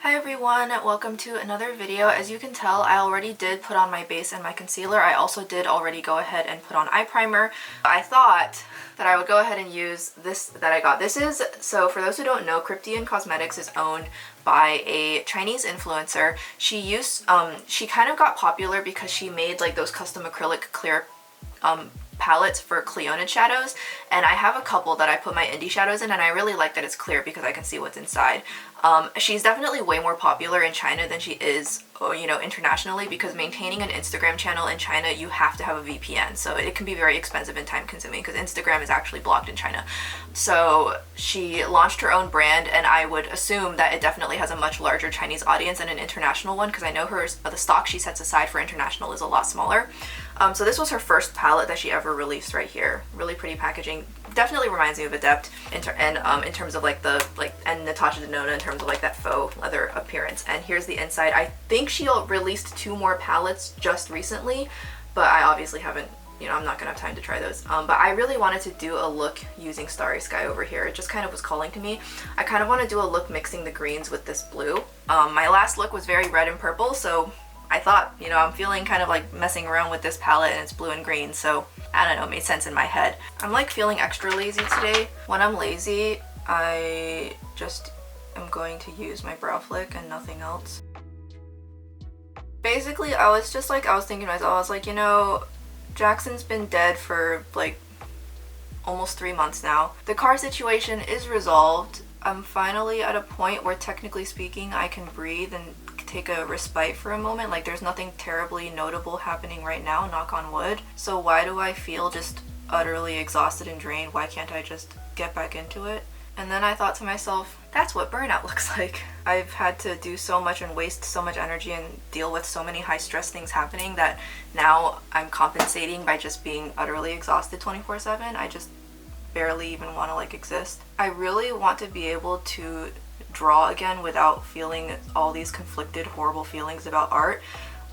Hi everyone, welcome to another video. As you can tell, I already did put on my base and my concealer. I also did already go ahead and put on eye primer. I thought that I would go ahead and use this that I got. So for those who don't know, KRYPTEIN Cosmetics is owned by a Chinese influencer. She kind of got popular because she made like those custom acrylic clear palettes for Cleonid shadows, and I have a couple that I put my indie shadows in, and I really like that it's clear because I can see what's inside. She's definitely way more popular in China than she is, you know, internationally, because maintaining an Instagram channel in China, you have to have a VPN, so it can be very expensive and time consuming because Instagram is actually blocked in China. So she launched her own brand, and I would assume that it definitely has a much larger Chinese audience than an international one, because I know the stock she sets aside for international is a lot smaller. So this was her first palette that she ever released right here. Really pretty packaging. Definitely reminds me of Adept in terms of like and Natasha Denona in terms of like that faux leather appearance. And here's the inside. I think she released 2 more palettes just recently, but I obviously haven't, you know, I'm not gonna have time to try those. But I really wanted to do a look using Starry Sky over here. It just kind of was calling to me. I kind of want to do a look mixing the greens with this blue. My last look was very red and purple, so I thought, you know, I'm feeling kind of like messing around with this palette and it's blue and green, so I don't know, it made sense in my head. I'm like feeling extra lazy today. When I'm lazy, I just am going to use my brow flick and nothing else. Basically, I was thinking to myself, I was like, you know, Jackson's been dead for like almost 3 months now. The car situation is resolved. I'm finally at a point where, technically speaking, I can breathe and take a respite for a moment. Like, there's nothing terribly notable happening right now, knock on wood. So why do I feel just utterly exhausted and drained? Why can't I just get back into it? And then I thought to myself, that's what burnout looks like. I've had to do so much and waste so much energy and deal with so many high stress things happening that now I'm compensating by just being utterly exhausted 24/7. I just barely even want to like exist. I really want to be able to draw again without feeling all these conflicted, horrible feelings about art.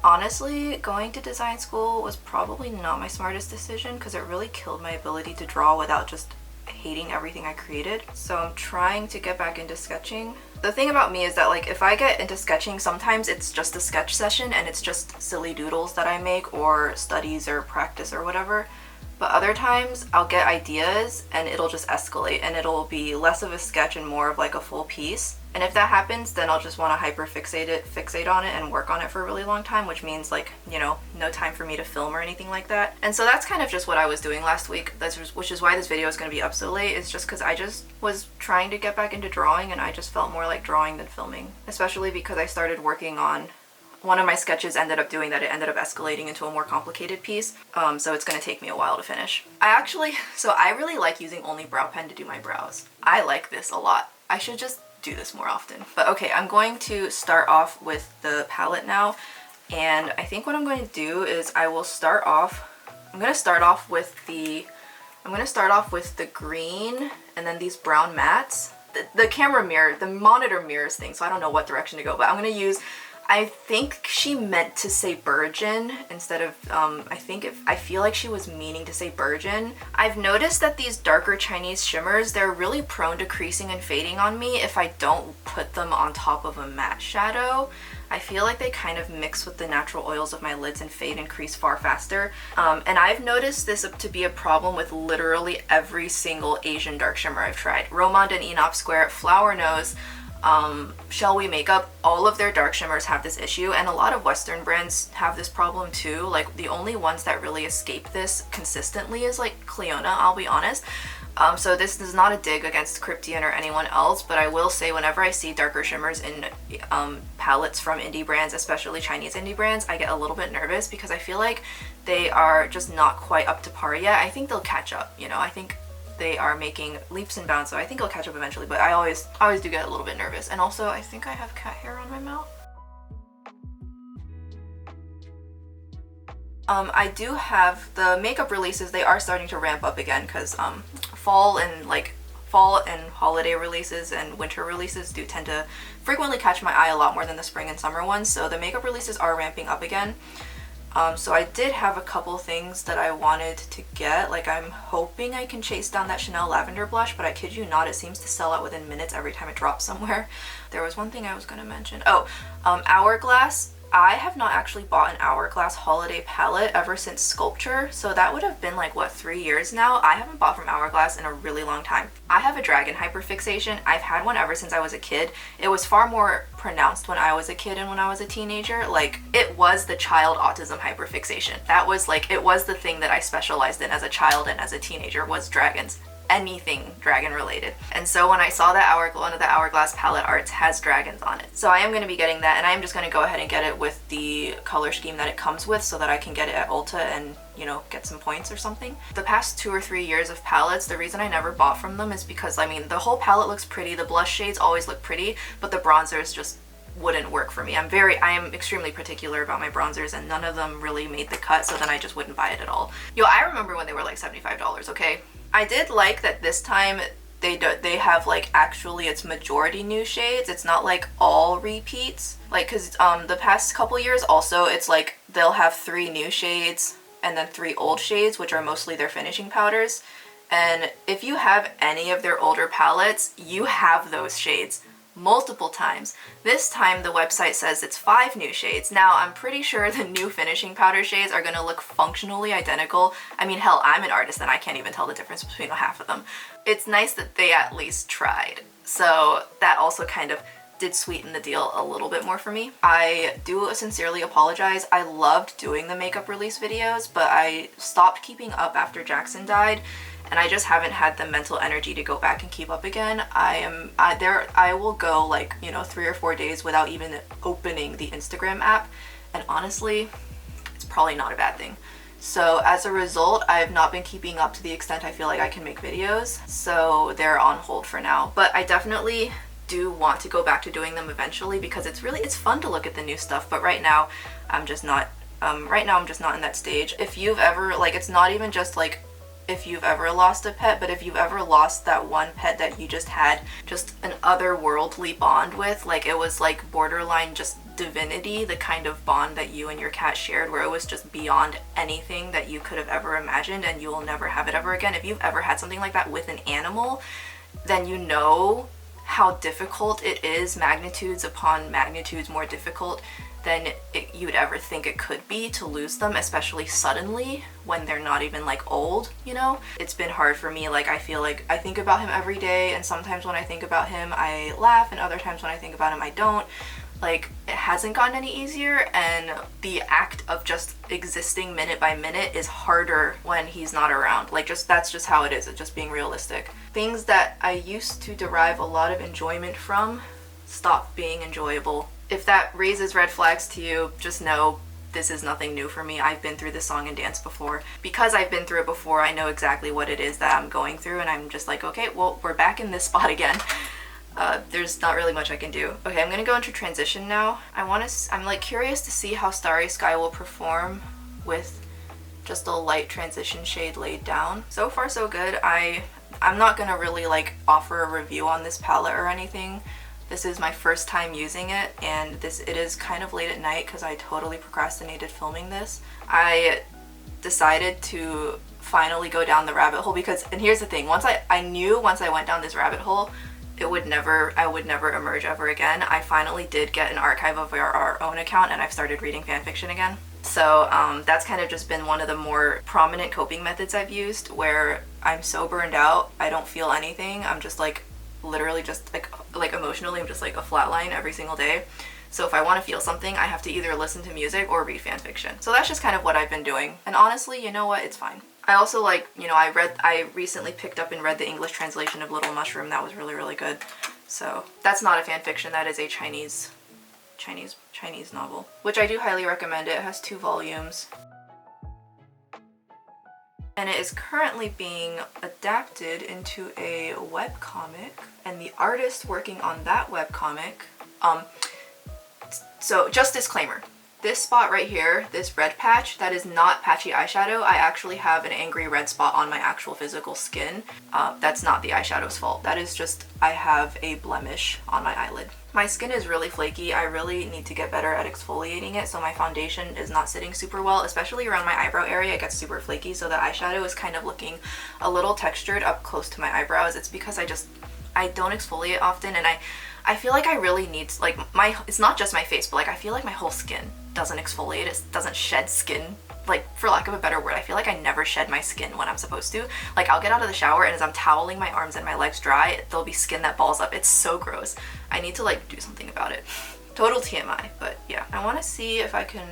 Honestly, going to design school was probably not my smartest decision because it really killed my ability to draw without just hating everything I created. So I'm trying to get back into sketching. The thing about me is that, like, if I get into sketching, sometimes it's just a sketch session and it's just silly doodles that I make or studies or practice or whatever. But other times I'll get ideas and it'll just escalate and it'll be less of a sketch and more of like a full piece. And if that happens, then I'll just want to fixate on it and work on it for a really long time, which means, like, you know, no time for me to film or anything like that. And so that's kind of just what I was doing last week, which is why this video is going to be up so late, is just because I just was trying to get back into drawing and I just felt more like drawing than filming, especially because I started working on one of my sketches. Ended up doing that. It ended up escalating into a more complicated piece, so it's going to take me a while to finish. I really like using only brow pen to do my brows. I like this a lot. I should just do this more often. But okay, I'm going to start off with the palette now, and I think what I'm going to do is I'm going to start off with the green and then these brown mattes. The camera mirror, the monitor mirrors thing, so I don't know what direction to go, but I'm going to use, I think she meant to say Virgin instead of, I feel like she was meaning to say Virgin. I've noticed that these darker Chinese shimmers, they're really prone to creasing and fading on me if I don't put them on top of a matte shadow. I feel like they kind of mix with the natural oils of my lids and fade and crease far faster. And I've noticed this to be a problem with literally every single Asian dark shimmer I've tried. Romand and Enop Square, Flower Nose, Shall We Makeup, all of their dark shimmers have this issue, and a lot of Western brands have this problem too. Like, the only ones that really escape this consistently is like Cleona, I'll be honest. So this is not a dig against KRYPTEIN or anyone else, but I will say whenever I see darker shimmers in palettes from indie brands, especially Chinese indie brands, I get a little bit nervous because I feel like they are just not quite up to par yet. I think they'll catch up, you know, I think they are making leaps and bounds, so I think I'll catch up eventually, but I always do get a little bit nervous. And also, I think I have cat hair on my mouth. I do have the makeup releases. They are starting to ramp up again because fall and holiday releases and winter releases do tend to frequently catch my eye a lot more than the spring and summer ones, so the makeup releases are ramping up again. So I did have a couple things that I wanted to get. Like, I'm hoping I can chase down that Chanel Lavender blush, but I kid you not, it seems to sell out within minutes every time it drops somewhere. There was one thing I was gonna mention. Oh, Hourglass. I have not actually bought an Hourglass holiday palette ever since Sculpture, so that would have been like, what, 3 years now? I haven't bought from Hourglass in a really long time. I have a dragon hyperfixation. I've had one ever since I was a kid. It was far more pronounced when I was a kid and when I was a teenager. Like, it was the child autism hyperfixation. That was like, it was the thing that I specialized in as a child and as a teenager, was dragons. Anything dragon related. And so when I saw that one of the Hourglass palette arts has dragons on it. So I am going to be getting that, and I am just going to go ahead and get it with the color scheme that it comes with so that I can get it at Ulta and, you know, get some points or something. The past 2 or 3 years of palettes, the reason I never bought from them is because, I mean, the whole palette looks pretty, the blush shades always look pretty, but the bronzers just wouldn't work for me. I am extremely particular about my bronzers, and none of them really made the cut, so then I just wouldn't buy it at all. Yo, I remember when they were like $75, okay? I did like that this time they have like, actually it's majority new shades. It's not like all repeats. Like, cause the past couple years also it's like they'll have 3 new shades and then 3 old shades, which are mostly their finishing powders. And if you have any of their older palettes, you have those shades multiple times. This time the website says it's 5 new shades. Now I'm pretty sure the new finishing powder shades are gonna look functionally identical. I mean, hell, I'm an artist and I can't even tell the difference between half of them. It's nice that they at least tried. So that also kind of did sweeten the deal a little bit more for me. I do sincerely apologize. I loved doing the makeup release videos, but I stopped keeping up after Jackson died, and I just haven't had the mental energy to go back and keep up again. I will go like, you know, 3 or 4 days without even opening the Instagram app, and honestly, it's probably not a bad thing. So as a result, I have not been keeping up to the extent I feel like I can make videos, so they're on hold for now. But I definitely do want to go back to doing them eventually, because it's fun to look at the new stuff, but right now I'm just not in that stage. If you've ever, like, it's not even just like if you've ever lost a pet, but if you've ever lost that one pet that you just had just an otherworldly bond with, like it was like borderline just divinity, the kind of bond that you and your cat shared, where it was just beyond anything that you could have ever imagined, and you will never have it ever again. If you've ever had something like that with an animal, then you know how difficult it is, magnitudes upon magnitudes more difficult than you would ever think it could be to lose them, especially suddenly when they're not even like old, you know? It's been hard for me. Like, I feel like I think about him every day, and sometimes when I think about him I laugh, and other times when I think about him I don't. Like, it hasn't gotten any easier, and the act of just existing minute by minute is harder when he's not around. Like, that's just how it is. It's just being realistic. Things that I used to derive a lot of enjoyment from stop being enjoyable. If that raises red flags to you, just know this is nothing new for me. I've been through this song and dance before. Because I've been through it before, I know exactly what it is that I'm going through, and I'm just like, okay, well, we're back in this spot again. There's not really much I can do. Okay, I'm gonna go into transition now. I'm like curious to see how Starry Sky will perform with just a light transition shade laid down. So far so good. I'm not gonna really like offer a review on this palette or anything. This is my first time using it, and it is kind of late at night because I totally procrastinated filming this. I decided to finally go down the rabbit hole because, and here's the thing, I knew once I went down this rabbit hole, I would never emerge ever again. I finally did get an archive of our own account, and I've started reading fanfiction again. So that's kind of just been one of the more prominent coping methods I've used, where I'm so burned out, I don't feel anything. I'm just like, literally just like emotionally, I'm just like a flat line every single day. So if I want to feel something, I have to either listen to music or read fanfiction. So that's just kind of what I've been doing. And honestly, you know what? It's fine. I also like, you know, I recently picked up and read the English translation of Little Mushroom. That was really, really good. So that's not a fanfiction. That is a Chinese novel, which I do highly recommend. It has 2 volumes. And it is currently being adapted into a webcomic, and the artist working on that webcomic, so just disclaimer, This spot right here, this red patch, that is not patchy eyeshadow. I actually have an angry red spot on my actual physical skin. That's not the eyeshadow's fault. That is just, I have a blemish on my eyelid. My skin is really flaky. I really need to get better at exfoliating it so my foundation is not sitting super well, especially around my eyebrow area. It gets super flaky, so the eyeshadow is kind of looking a little textured up close to my eyebrows. It's because I don't exfoliate often, and I feel like I really need, like, it's not just my face, but like I feel like my whole skin doesn't exfoliate. It doesn't shed skin, like, for lack of a better word. I feel like I never shed my skin when I'm supposed to. Like, I'll get out of the shower and as I'm toweling my arms and my legs dry, there'll be skin that balls up. It's so gross. I need to like do something about it. Total TMI, but yeah. I want to see if I can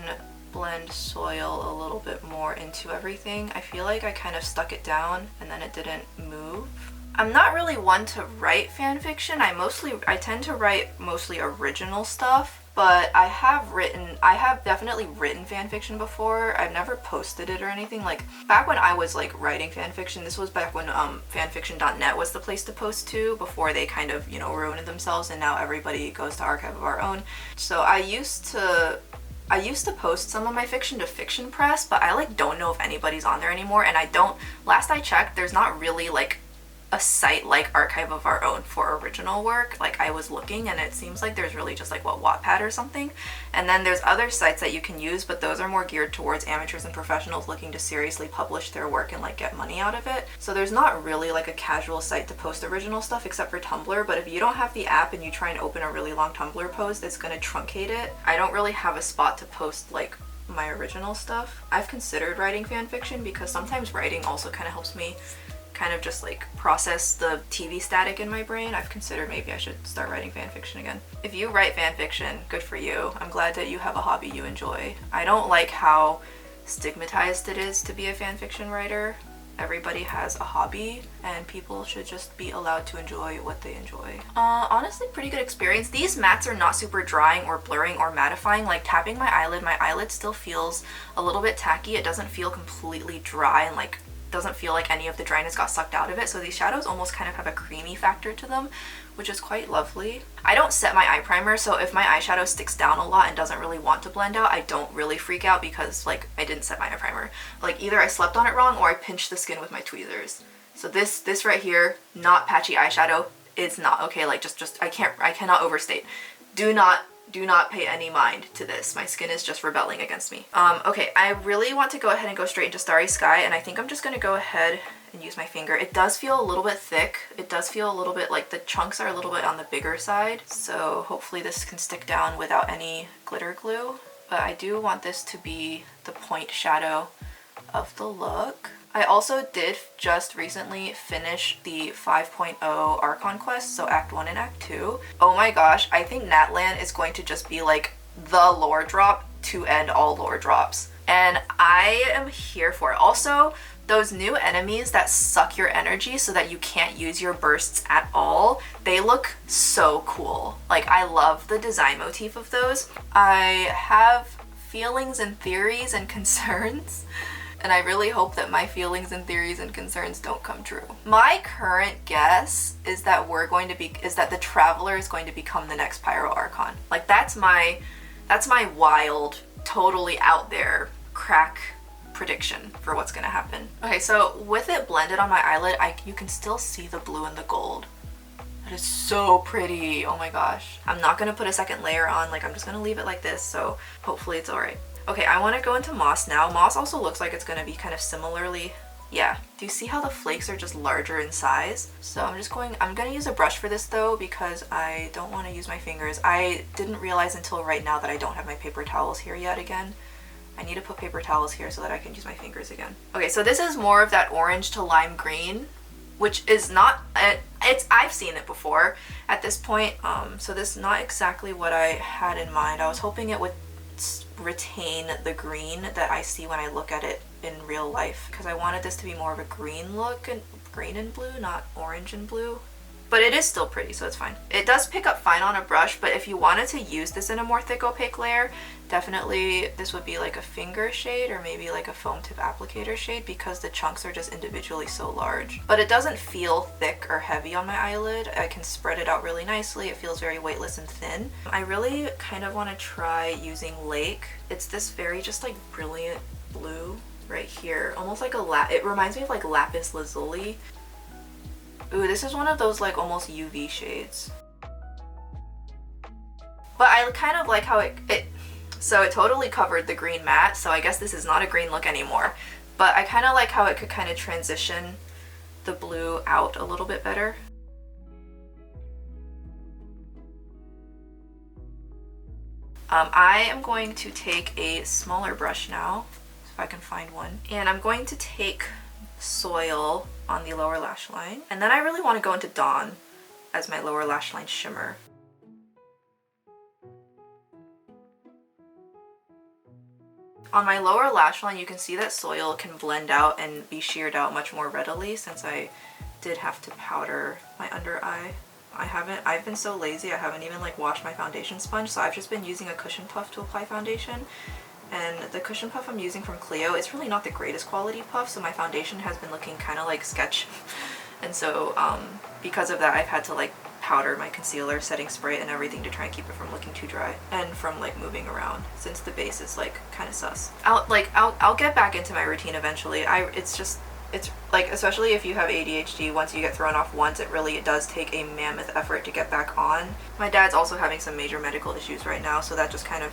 blend soil a little bit more into everything. I feel like I kind of stuck it down and then it didn't move. I'm not really one to write fan fiction. I tend to write mostly original stuff, but I have definitely written fan fiction before. I've never posted it or anything. Like, back when I was like writing fan fiction, this was back when fanfiction.net was the place to post to before they kind of, you know, ruined themselves and now everybody goes to Archive of Our Own. So I used to post some of my fiction to Fiction Press, but I like don't know if anybody's on there anymore, and last I checked, there's not really like a site like Archive of Our Own for original work. Like, I was looking and it seems like there's really just like Wattpad or something, and then there's other sites that you can use, but those are more geared towards amateurs and professionals looking to seriously publish their work and like get money out of it. So there's not really like a casual site to post original stuff except for Tumblr, but if you don't have the app and you try and open a really long Tumblr post, it's gonna truncate it. I don't really have a spot to post like my original stuff. I've considered writing fan fiction because sometimes writing also kind of helps me kind of just like process the TV static in my brain. I've considered maybe I should start writing fan fiction again. If you write fan fiction, good for you. I'm glad that you have a hobby you enjoy. I don't like how stigmatized it is to be a fan fiction writer. Everybody has a hobby and people should just be allowed to enjoy what they enjoy. Honestly, pretty good experience. These mattes are not super drying or blurring or mattifying. Like, tapping my eyelid still feels a little bit tacky. It doesn't feel completely dry and like doesn't feel like any of the dryness got sucked out of it. So these shadows almost kind of have a creamy factor to them, which is quite lovely. I don't set my eye primer, so if my eyeshadow sticks down a lot and doesn't really want to blend out, I don't really freak out because like I didn't set my eye primer. Like, either I slept on it wrong or I pinched the skin with my tweezers. So this right here, not patchy eyeshadow, is not okay. Like, just I cannot overstate. Do not pay any mind to this. My skin is just rebelling against me. Okay, I really want to go ahead and go straight into Starry Sky, and I think I'm just gonna go ahead and use my finger. It does feel a little bit thick. It does feel a little bit like the chunks are a little bit on the bigger side, so hopefully this can stick down without any glitter glue. But I do want this to be the point shadow of the look. I also did just recently finish the 5.0 Archon quest, so Act 1 and Act 2. Oh my gosh, I think Natlan is going to just be like the lore drop to end all lore drops. And I am here for it. Also, those new enemies that suck your energy so that you can't use your bursts at all, they look so cool. Like, I love the design motif of those. I have feelings and theories and concerns, and I really hope that my feelings and theories and concerns don't come true. My current guess is that the Traveler is going to become the next Pyro Archon. Like, that's my wild, totally out there crack prediction for what's gonna happen. Okay, so with it blended on my eyelid, you can still see the blue and the gold. That is so pretty. Oh my gosh. I'm not gonna put a second layer on. Like, I'm just gonna leave it like this, so hopefully it's alright. Okay, I want to go into Moss now. Moss also looks like it's going to be kind of similarly, yeah. Do you see how the flakes are just larger in size? So I'm going to use a brush for this though because I don't want to use my fingers. I didn't realize until right now that I don't have my paper towels here yet again. I need to put paper towels here so that I can use my fingers again. Okay, so this is more of that orange to lime green, which is not, I've seen it before at this point. So this is not exactly what I had in mind. I was hoping it would retain the green that I see when I look at it in real life, because I wanted this to be more of a green look, and green and blue, not orange and blue. But it is still pretty, so it's fine. It does pick up fine on a brush, but if you wanted to use this in a more thick opaque layer, definitely this would be like a finger shade or maybe like a foam tip applicator shade because the chunks are just individually so large. But it doesn't feel thick or heavy on my eyelid. I can spread it out really nicely. It feels very weightless and thin. I really kind of want to try using Lake. It's this very just like brilliant blue right here. Almost like it reminds me of like lapis lazuli. Ooh, this is one of those like almost UV shades. But I kind of like how so it totally covered the green matte, so I guess this is not a green look anymore. But I kind of like how it could kind of transition the blue out a little bit better. I am going to take a smaller brush now, if I can find one. And I'm going to take Soil on the lower lash line. And then I really want to go into Dawn as my lower lash line shimmer. On my lower lash line, you can see that Soil can blend out and be sheared out much more readily since I did have to powder my under eye. I've been so lazy, I haven't even like washed my foundation sponge, so I've just been using a cushion puff to apply foundation. And the cushion puff I'm using from Clio, it's really not the greatest quality puff, so my foundation has been looking kind of like sketch. And so because of that, I've had to like powder my concealer, setting spray, and everything to try and keep it from looking too dry and from like moving around since the base is like kind of sus. I'll get back into my routine eventually. It's like, especially if you have ADHD, once you get thrown off once, it really does take a mammoth effort to get back on. My dad's also having some major medical issues right now, so that just kind of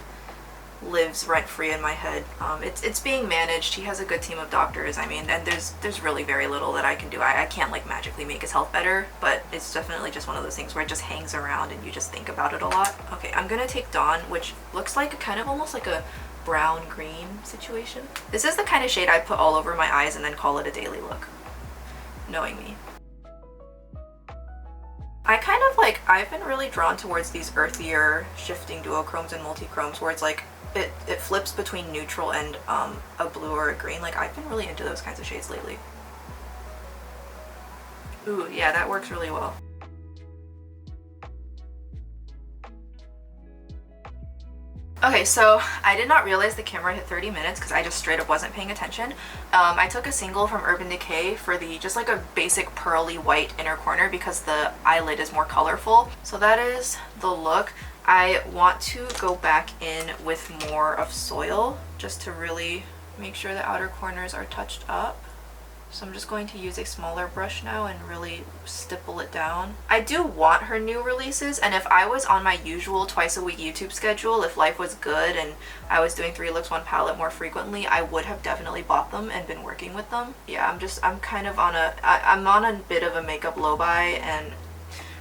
lives rent-free in my head. It's being managed. He has a good team of doctors, I mean, and there's really very little that I can do. I can't like magically make his health better, but it's definitely just one of those things where it just hangs around and you just think about it a lot. Okay, I'm gonna take Dawn, which looks like kind of almost like a brown green situation. This is the kind of shade I put all over my eyes and then call it a daily look, knowing me. I've been really drawn towards these earthier shifting duochromes and multichromes where it's like it flips between neutral and a blue or a green. Like, I've been really into those kinds of shades lately. Ooh, yeah, that works really well. Okay, so I did not realize the camera hit 30 minutes because I just straight up wasn't paying attention. I took a single from Urban Decay for the just like a basic pearly white inner corner because the eyelid is more colorful. So that is the look. I want to go back in with more of Soil just to really make sure the outer corners are touched up. So I'm just going to use a smaller brush now and really stipple it down. I do want her new releases, and if I was on my usual twice-a-week YouTube schedule, if life was good and I was doing 3 looks 1 palette more frequently, I would have definitely bought them and been working with them. Yeah, I'm kind of on I'm on a bit of a makeup low buy, and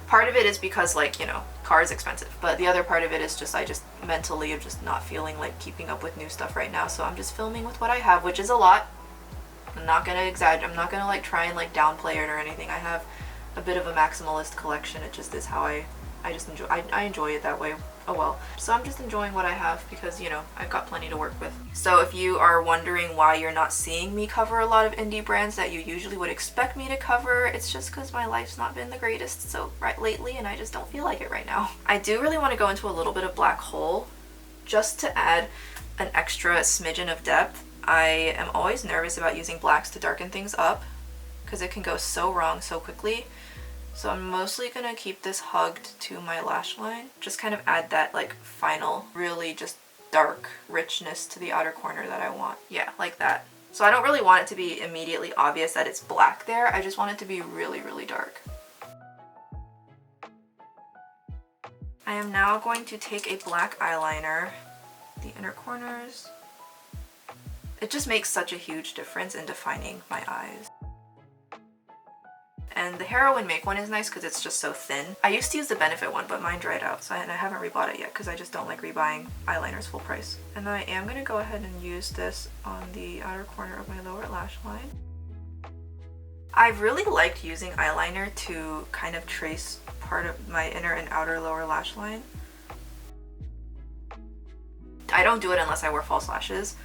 part of it is because, like, you know, car is expensive, but the other part of it is just I just mentally am just not feeling like keeping up with new stuff right now, so I'm just filming with what I have, which is a lot. I'm not gonna exaggerate. I'm not gonna like try and like downplay it or anything. I have a bit of a maximalist collection. It just is how I just enjoy. I enjoy it that way. Oh well. So I'm just enjoying what I have because, you know, I've got plenty to work with. So if you are wondering why you're not seeing me cover a lot of indie brands that you usually would expect me to cover, it's just because my life's not been the greatest so lately, and I just don't feel like it right now. I do really want to go into a little bit of Black Hole just to add an extra smidgen of depth. I am always nervous about using blacks to darken things up because it can go so wrong so quickly. So I'm mostly gonna keep this hugged to my lash line. Just kind of add that like final, really just dark richness to the outer corner that I want. Yeah, like that. So I don't really want it to be immediately obvious that it's black there. I just want it to be really, really dark. I am now going to take a black eyeliner, the inner corners. It just makes such a huge difference in defining my eyes. And the Heroine Make one is nice because it's just so thin. I used to use the Benefit one, but mine dried out, so I haven't rebought it yet because I just don't like rebuying eyeliners full price. And I am going to go ahead and use this on the outer corner of my lower lash line. I've really liked using eyeliner to kind of trace part of my inner and outer lower lash line. I don't do it unless I wear false lashes.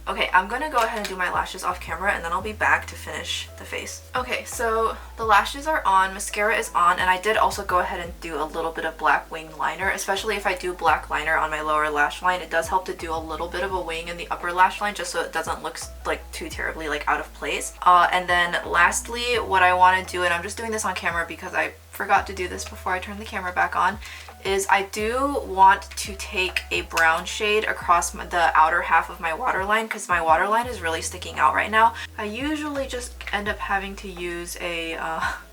Okay, I'm gonna go ahead and do my lashes off camera and then I'll be back to finish the face. Okay, so the lashes are on, mascara is on, and I did also go ahead and do a little bit of black wing liner, especially if I do black liner on my lower lash line. It does help to do a little bit of a wing in the upper lash line just so it doesn't look like too terribly like out of place. And then lastly, what I want to do, and I'm just doing this on camera because I forgot to do this before I turn the camera back on, is I do want to take a brown shade across the outer half of my waterline because my waterline is really sticking out right now. I usually just end up having to use a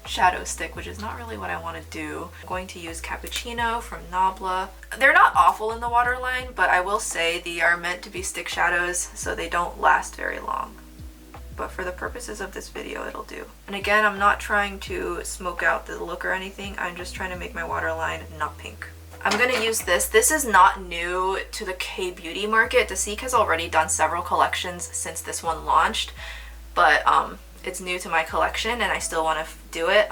shadow stick, which is not really what I want to do. I'm going to use Cappuccino from NABLA. They're not awful in the waterline, but I will say they are meant to be stick shadows, so they don't last very long. But for the purposes of this video, it'll do. And again, I'm not trying to smoke out the look or anything. I'm just trying to make my waterline not pink. I'm gonna use this. This is not new to the K-beauty market. DASIQUE has already done several collections since this one launched, but it's new to my collection and I still want to do it.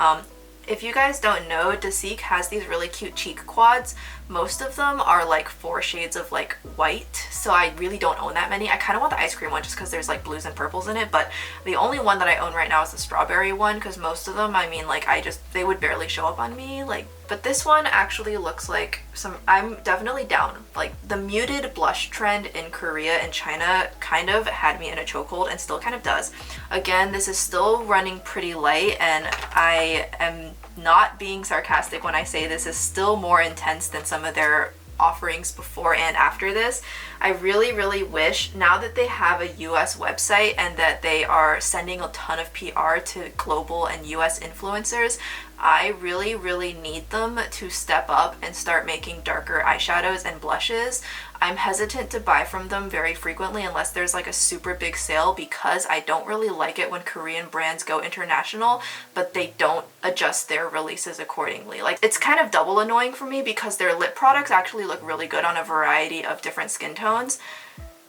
If you guys don't know, DASIQUE has these really cute cheek quads. Most of them are like 4 shades of like white, so I really don't own that many. I kind of want the ice cream one just because there's like blues and purples in it, but the only one that I own right now is the strawberry one because most of them, I mean, like they would barely show up on me. But this one actually looks like I'm definitely down. Like the muted blush trend in Korea and China kind of had me in a chokehold and still kind of does. Again, this is still running pretty light and I am not being sarcastic when I say this is still more intense than some of their offerings before and after this. I really, really wish now that they have a US website and that they are sending a ton of PR to global and US influencers, I really, really need them to step up and start making darker eyeshadows and blushes. I'm hesitant to buy from them very frequently unless there's like a super big sale because I don't really like it when Korean brands go international but they don't adjust their releases accordingly. Like it's kind of double annoying for me because their lip products actually look really good on a variety of different skin tones.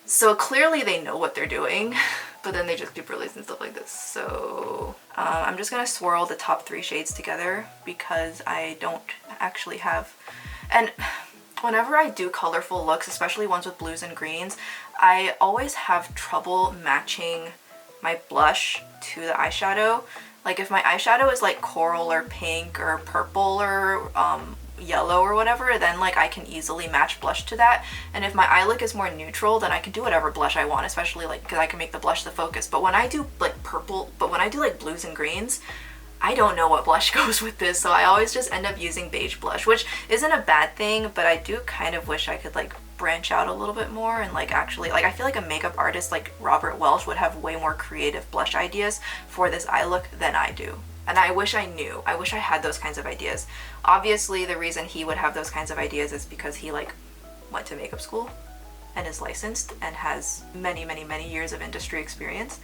So clearly they know what they're doing, but then they just keep releasing stuff like this. So I'm just gonna swirl the top 3 shades together because I don't actually have, and whenever I do colorful looks, especially ones with blues and greens, I always have trouble matching my blush to the eyeshadow. Like if my eyeshadow is like coral or pink or purple or yellow or whatever, then like I can easily match blush to that. And if my eye look is more neutral, then I can do whatever blush I want, especially like because I can make the blush the focus. But when I do like blues and greens, I don't know what blush goes with this, so I always just end up using beige blush, which isn't a bad thing, but I do kind of wish I could like branch out a little bit more and like actually, like I feel like a makeup artist like Robert Welsh would have way more creative blush ideas for this eye look than I do. And I wish I knew. I wish I had those kinds of ideas. Obviously, the reason he would have those kinds of ideas is because he like went to makeup school and is licensed and has many, many, many years of industry experience.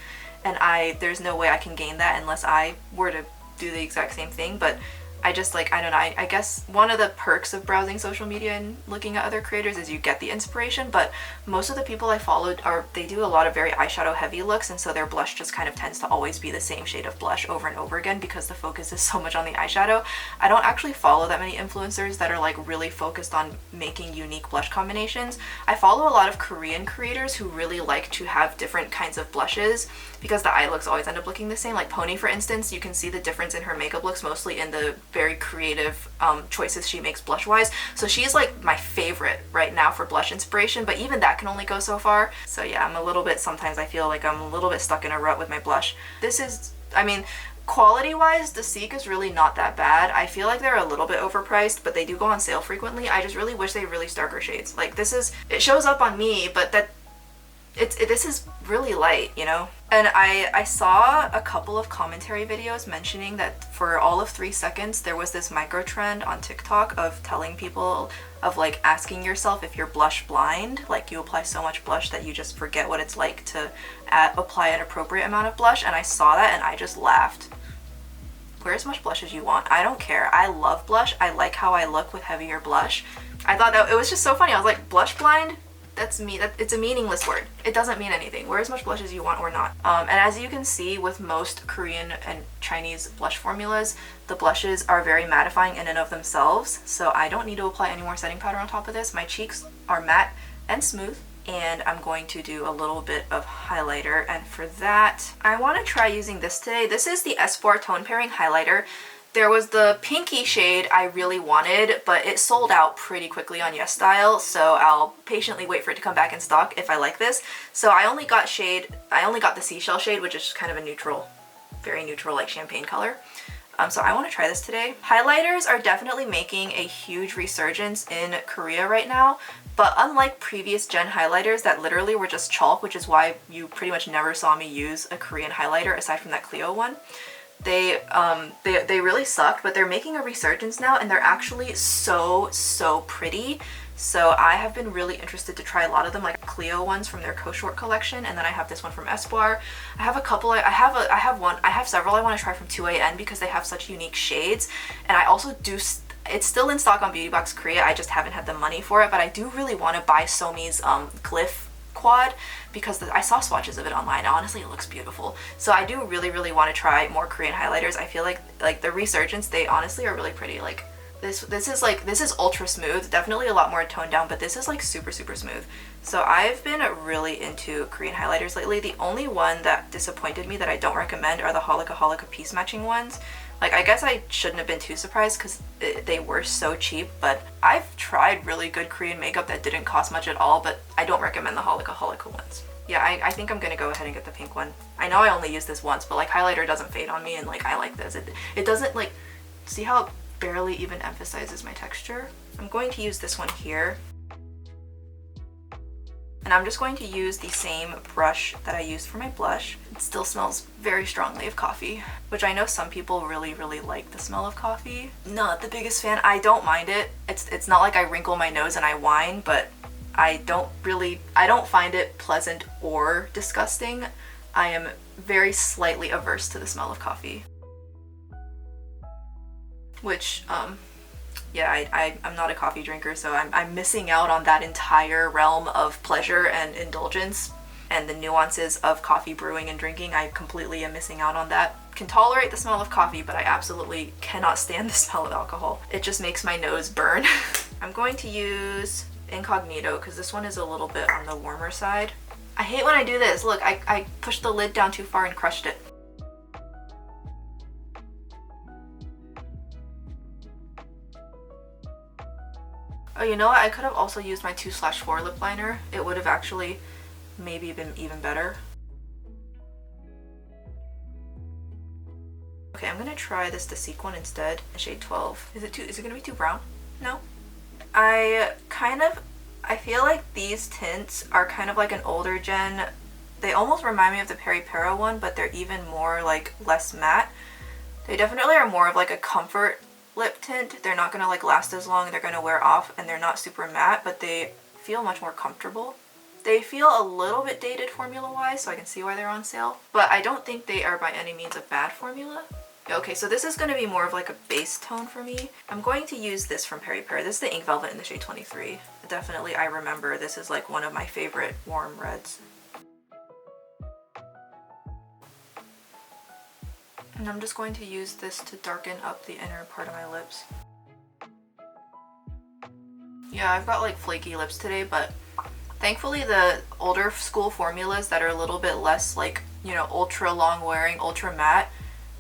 And there's no way I can gain that unless I were to do the exact same thing. But I just like, I don't know, I guess one of the perks of browsing social media and looking at other creators is you get the inspiration, but most of the people I followed they do a lot of very eyeshadow heavy looks, and so their blush just kind of tends to always be the same shade of blush over and over again because the focus is so much on the eyeshadow. I don't actually follow that many influencers that are like really focused on making unique blush combinations. I follow a lot of Korean creators who really like to have different kinds of blushes because the eye looks always end up looking the same. Like Pony, for instance, you can see the difference in her makeup looks mostly in the very creative choices she makes blush wise. So she's like my favorite right now for blush inspiration, but even that can only go so far. So yeah, I'm a little bit, sometimes I feel like I'm a little bit stuck in a rut with my blush. This is, I mean, quality wise, DASIQUE is really not that bad. I feel like they're a little bit overpriced, but they do go on sale frequently. I just really wish they released darker shades. Like this is, it shows up on me, but this is really light, you know? And I saw a couple of commentary videos mentioning that for all of 3 seconds there was this micro trend on TikTok of telling people, of like asking yourself if you're blush blind, like you apply so much blush that you just forget what it's like to apply an appropriate amount of blush. And I saw that and I just laughed. Wear as much blush as you want. I don't care. I love blush. I like how I look with heavier blush. I thought that it was just so funny. I was like, blush blind? That's me. It's a meaningless word. It doesn't mean anything. Wear as much blush as you want or not. And as you can see with most Korean and Chinese blush formulas, the blushes are very mattifying in and of themselves. So I don't need to apply any more setting powder on top of this. My cheeks are matte and smooth, and I'm going to do a little bit of highlighter. And for that, I want to try using this today. This is the ESPOIR Tone Pairing Highlighter. There was the pinky shade I really wanted, but it sold out pretty quickly on YesStyle, so I'll patiently wait for it to come back in stock if I like this. So I only got the Seashell shade, which is just kind of a neutral, very neutral, like champagne color. So I want to try this today. Highlighters are definitely making a huge resurgence in Korea right now, but unlike previous gen highlighters that literally were just chalk, which is why you pretty much never saw me use a Korean highlighter aside from that Clio one, they really sucked, but they're making a resurgence now, and they're actually so pretty. So I have been really interested to try a lot of them, like Clio ones from their Co-Short collection, and then I have this one from ESPOIR. I have a couple, I have several I want to try from 2AN because they have such unique shades, and I also do, it's still in stock on Beauty Box Korea, I just haven't had the money for it, but I do really want to buy Somi's Glyph quad because I saw swatches of it online. Honestly, it looks beautiful. So I do really want to try more Korean highlighters. I feel like the resurgence, they honestly are really pretty. Like this is ultra smooth, definitely a lot more toned down, but this is like super smooth. So I've been really into Korean highlighters lately. The only one that disappointed me that I don't recommend are the Holika piece matching ones. Like, I guess I shouldn't have been too surprised because they were so cheap, but I've tried really good Korean makeup that didn't cost much at all, but I don't recommend the Holika ones. Yeah, I think I'm gonna go ahead and get the pink one. I know I only used this once, but like highlighter doesn't fade on me, and like I like this. It doesn't like, see how it barely even emphasizes my texture? I'm going to use this one here. And I'm just going to use the same brush that I used for my blush. It still smells very strongly of coffee, which I know some people really like the smell of coffee. Not the biggest fan. I don't mind it. It's not like I wrinkle my nose and I whine, but I don't find it pleasant or disgusting. I am very slightly averse to the smell of coffee. Which, yeah, I'm not a coffee drinker, so I'm missing out on that entire realm of pleasure and indulgence and the nuances of coffee brewing and drinking. I completely am missing out on that. Can tolerate the smell of coffee, but I absolutely cannot stand the smell of alcohol. It just makes my nose burn. I'm going to use Incognito because this one is a little bit on the warmer side. I hate when I do this. Look, I pushed the lid down too far and crushed it. Oh, you know what? I could have also used my 2/4 lip liner. It would have actually maybe been even better. Okay, I'm gonna try this DASIQUE one instead, in shade 12. Is it gonna be too brown? No. I feel like these tints are kind of like an older gen. They almost remind me of the PERIPERA one, but they're even more like less matte. They definitely are more of like a comfort lip tint. They're not gonna like last as long, they're gonna wear off, and they're not super matte, but they feel much more comfortable. They feel a little bit dated formula wise, so I can see why they're on sale, but I don't think they are by any means a bad formula. Okay, so this is going to be more of like a base tone for me. I'm going to use this from PERIPERA. This is the Ink Velvet in the shade 23. Definitely, I remember this is like one of my favorite warm reds. And I'm just going to use this to darken up the inner part of my lips. Yeah, I've got like flaky lips today, but thankfully the older school formulas that are a little bit less like, you know, ultra long wearing, ultra matte,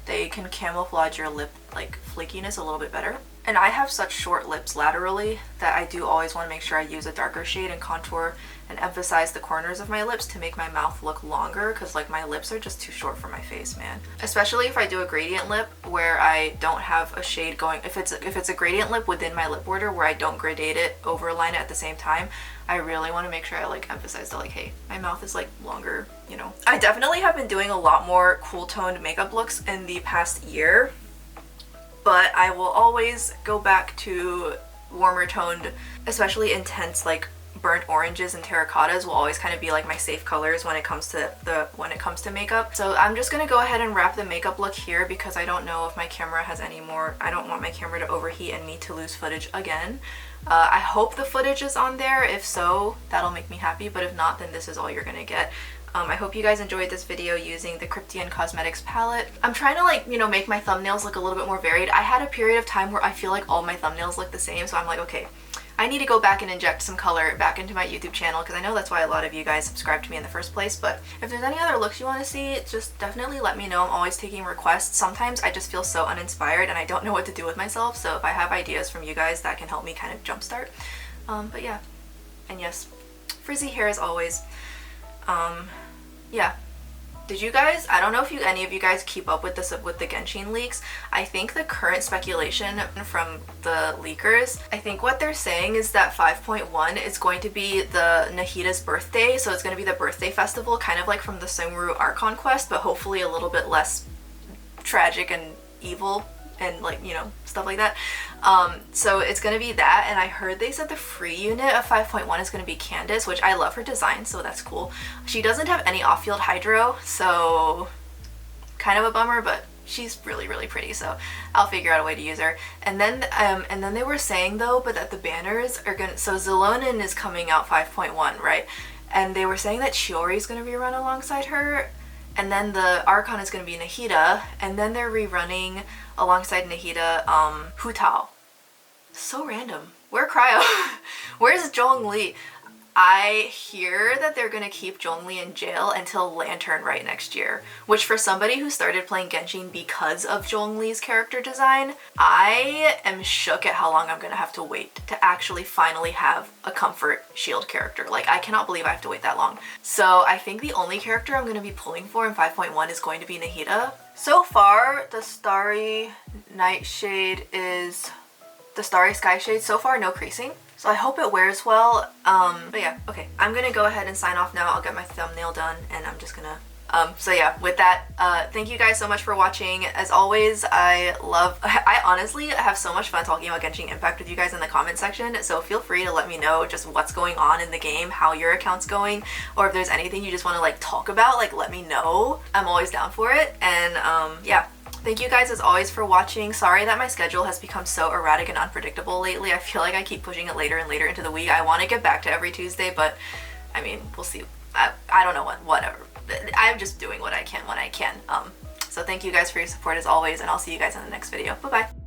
they can camouflage your lip like flakiness a little bit better. And I have such short lips laterally that I do always want to make sure I use a darker shade and contour and emphasize the corners of my lips to make my mouth look longer, because like my lips are just too short for my face, man. Especially if I do a gradient lip where I don't have a shade going, if it's a gradient lip within my lip border where I don't gradate it, overline it at the same time, I really want to make sure I like emphasize that like, hey, my mouth is like longer, you know. I definitely have been doing a lot more cool toned makeup looks in the past year, but I will always go back to warmer toned, especially intense like burnt oranges and terracottas will always kind of be like my safe colors when it comes to makeup. So I'm just gonna go ahead and wrap the makeup look here because I don't know if my camera has any more. I don't want my camera to overheat and me to lose footage again. I hope the footage is on there. If so, that'll make me happy, but if not, then this is all you're gonna get. I hope you guys enjoyed this video using the KRYPTEIN Cosmetics palette. I'm trying to like, you know, make my thumbnails look a little bit more varied. I had a period of time where I feel like all my thumbnails look the same, so I'm like, okay, I need to go back and inject some color back into my YouTube channel because I know that's why a lot of you guys subscribe to me in the first place. But if there's any other looks you want to see, just definitely let me know. I'm always taking requests. Sometimes I just feel so uninspired and I don't know what to do with myself, so if I have ideas from you guys, that can help me kind of jumpstart. But yeah, and yes, frizzy hair as always. Yeah. Did you guys, I don't know if any of you guys keep up with this, with the Genshin leaks. I think the current speculation from the leakers, I think what they're saying is that 5.1 is going to be the Nahida's birthday, so it's going to be the birthday festival, kind of like from the Sungru Archon quest, but hopefully a little bit less tragic and evil and like, you know, stuff like that. So it's gonna be that, and I heard they said the free unit of 5.1 is gonna be Candace, which I love her design, so that's cool. She doesn't have any off-field hydro, so kind of a bummer, but she's really, really pretty, so I'll figure out a way to use her. And then they were saying though, but that the banners are gonna, so Zelonin is coming out 5.1, right? And they were saying that Chiori is gonna be run alongside her, and then the Archon is gonna be Nahida, and then they're rerunning alongside Nahida, Hu Tao. So random. Where Cryo? Where's Zhongli? I hear that they're gonna keep Zhongli in jail until Lantern right next year, which for somebody who started playing Genshin because of Zhongli's character design, I am shook at how long I'm gonna have to wait to actually finally have a comfort shield character. Like, I cannot believe I have to wait that long. So I think the only character I'm gonna be pulling for in 5.1 is going to be Nahida. So far, the Starry Nightshade is the Starry Skyshade. So far, no creasing. So I hope it wears well. But yeah, okay. I'm gonna go ahead and sign off now. I'll get my thumbnail done and I'm just gonna, so yeah, with that, thank you guys so much for watching. As always, I honestly have so much fun talking about Genshin Impact with you guys in the comment section, so feel free to let me know just what's going on in the game, how your account's going, or if there's anything you just want to like talk about, like let me know. I'm always down for it. And yeah. Thank you guys as always for watching. Sorry that my schedule has become so erratic and unpredictable lately. I feel like I keep pushing it later and later into the week. I want to get back to every Tuesday, but I mean, we'll see. I don't know whatever. I'm just doing what I can when I can. So thank you guys for your support as always, and I'll see you guys in the next video. Bye-bye.